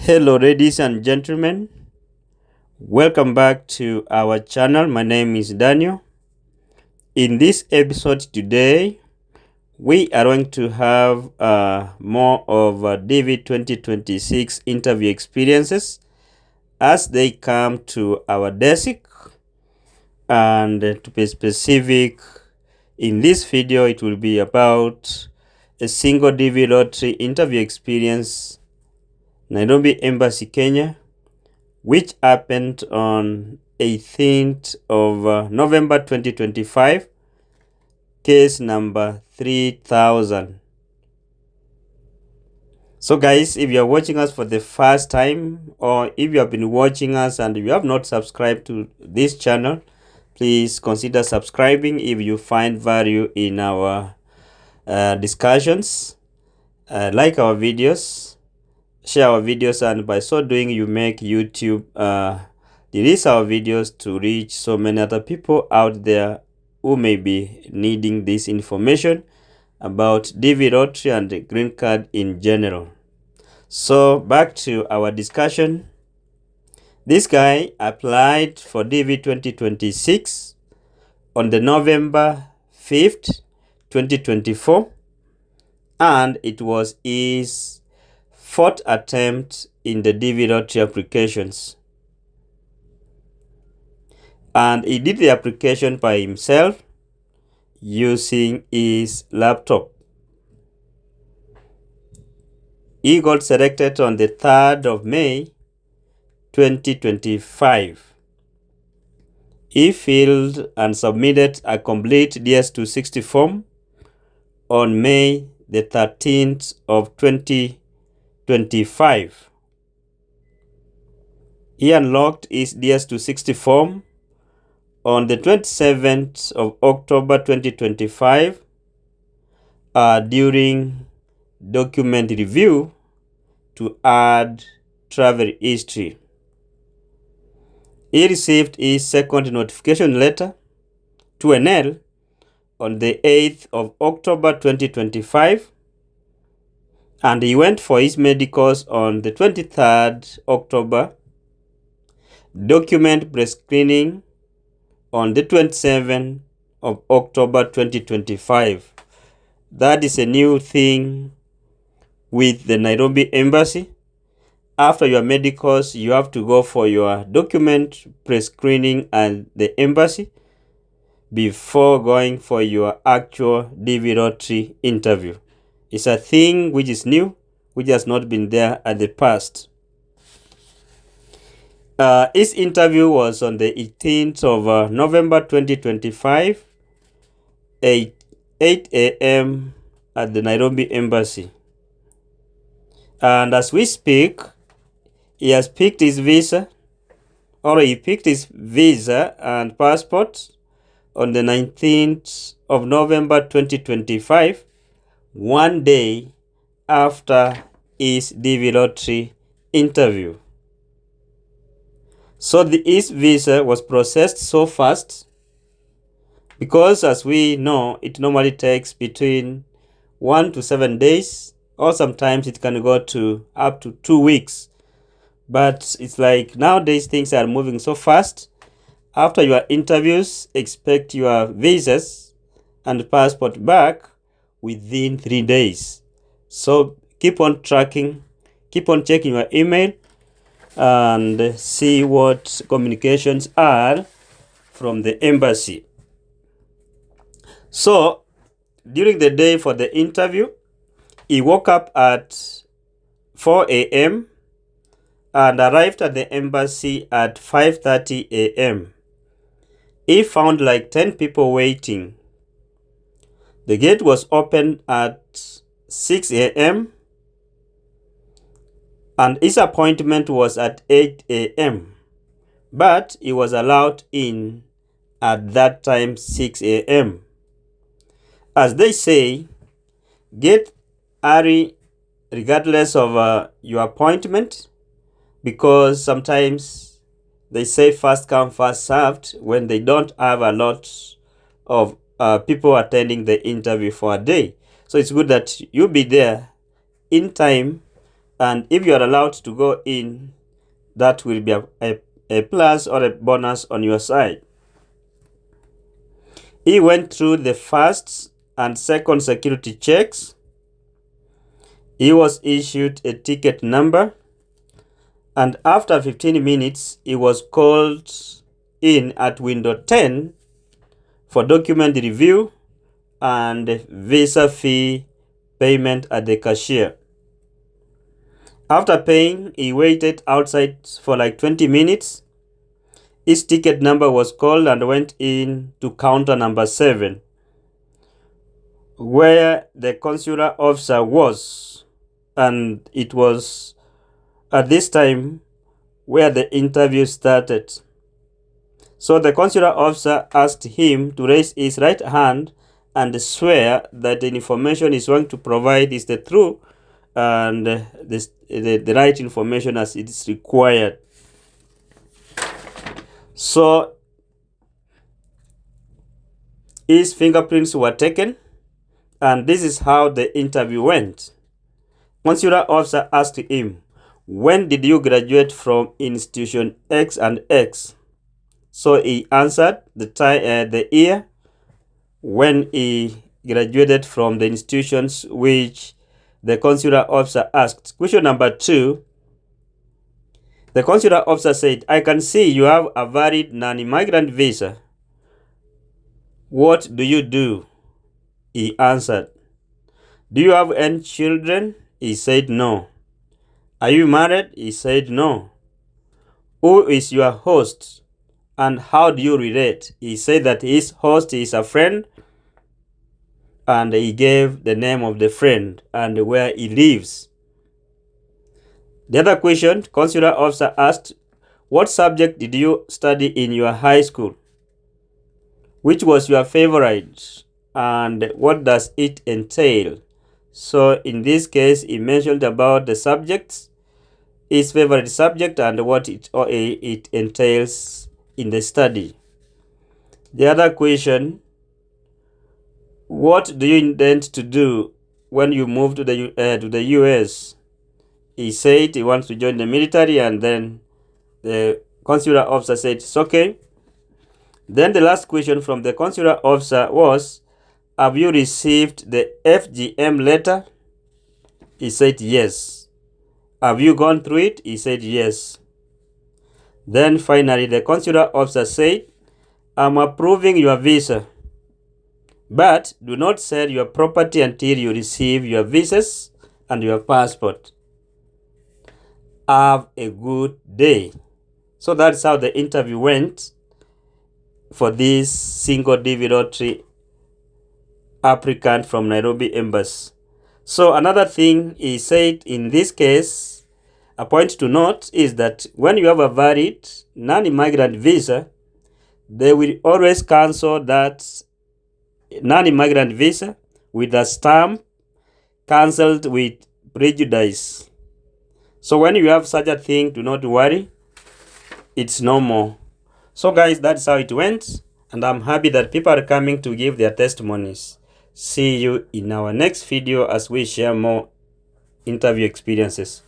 Hello ladies and gentlemen, welcome back to our channel. My name is Daniel. In this episode today, we are going to have more of Dv2026 interview experiences as they come to our desk. And to be specific, in this video it will be about a single DV lottery interview experience, Nairobi Embassy, Kenya, which happened on 18th of November 2025, case number 3000. So guys, if you are watching us for the first time, or if you have been watching us and you have not subscribed to this channel, please consider subscribing if you find value in our discussions. Like our videos, share our videos, and by so doing you make YouTube release our videos to reach so many other people out there who may be needing this information about DV lottery and the green card in general. So back to our discussion. This guy applied for DV 2026 on the November 5th 2024, and it was his fourth attempt in the DV lottery applications, and he did the application by himself using his laptop. He got selected on the 3rd of May 2025. He filled and submitted a complete Dv2026 form on May the 13th of 2025. He unlocked his Dv2026 form on the 27th of October 2025 during document review to add travel history. He received his second notification letter, 2NL, on the 8th of October 2025, and he went for his medicals on the 23rd October, document pre-screening on the 27th of October 2025. That is a new thing with the Nairobi Embassy. After your medicals, you have to go for your document pre-screening at the embassy before going for your actual DV lottery interview. It's a thing which is new, which has not been there at the past. His interview was on the 18th of November 2025, 8 a.m. at the Nairobi Embassy. And as we speak, he has picked his visa, or he picked his visa and passport on the 19th of November 2025, one day after his DV lottery interview. So his visa was processed so fast because, as we know, it normally takes between 1 to 7 days, or sometimes it can go to up to 2 weeks. But it's like nowadays things are moving so fast. After your interviews, expect your visas and passport back within 3 days. So keep on tracking, keep on checking your email and see what communications are from the embassy. So during the day for the interview, he woke up at 4 a.m. and arrived at the embassy at 5:30 a.m. He found like 10 people waiting. The gate was opened at 6 a.m. and his appointment was at 8 a.m. but he was allowed in at that time, 6 a.m. As they say, get early regardless of your appointment, because sometimes they say first come first served when they don't have a lot of people attending the interview for a day. So it's good that you be there in time And if you are allowed to go in, that will be a plus or a bonus on your side. He went through the first and second security checks. He was issued a ticket number, and after 15 minutes, he was called in at window 10 for document review and visa fee payment at the cashier. After paying, he waited outside for like 20 minutes. His ticket number was called and went in to counter number 7, where the consular officer was, and it was at this time where the interview started. So the consular officer asked him to raise his right hand and swear that the information he's going to provide is the true and the right information as it is required. So his fingerprints were taken, and this is how the interview went. Consular officer asked him, "When did you graduate from institution X and X?" So he answered the year when he graduated from the institutions which the consular officer asked. Question number 2. The consular officer said, "I can see you have a valid non-immigrant visa. What do you do?" He answered. "Do you have any children?" He said, "No." "Are you married?" He said, "No." "Who is your host and how do you relate?" He said that his host is a friend, and he gave the name of the friend and where he lives. The other question, consular officer asked, "What subject did you study in your high school? Which was your favorite and what does it entail?" So in this case, he mentioned about the subjects, his favorite subject, and what it entails in the study. The other question, what do you intend to do when you move to the US? He said he wants to join the military, and then the consular officer said it's okay. Then the last question from the consular officer was, "Have you received the FGM letter?" He said yes. "Have you gone through it?" He said yes. Then finally the consular officer said, "I'm approving your visa, but do not sell your property until you receive your visas and your passport. Have a good day." So that's how the interview went for this single Dv2026 applicant from Nairobi Embassy. So another thing he said in this case, a point to note is that when you have a valid non-immigrant visa, they will always cancel that non-immigrant visa with a stamp cancelled with prejudice. So when you have such a thing, do not worry, it's normal. So guys, that's how it went, and I'm happy that people are coming to give their testimonies. See you in our next video as we share more interview experiences.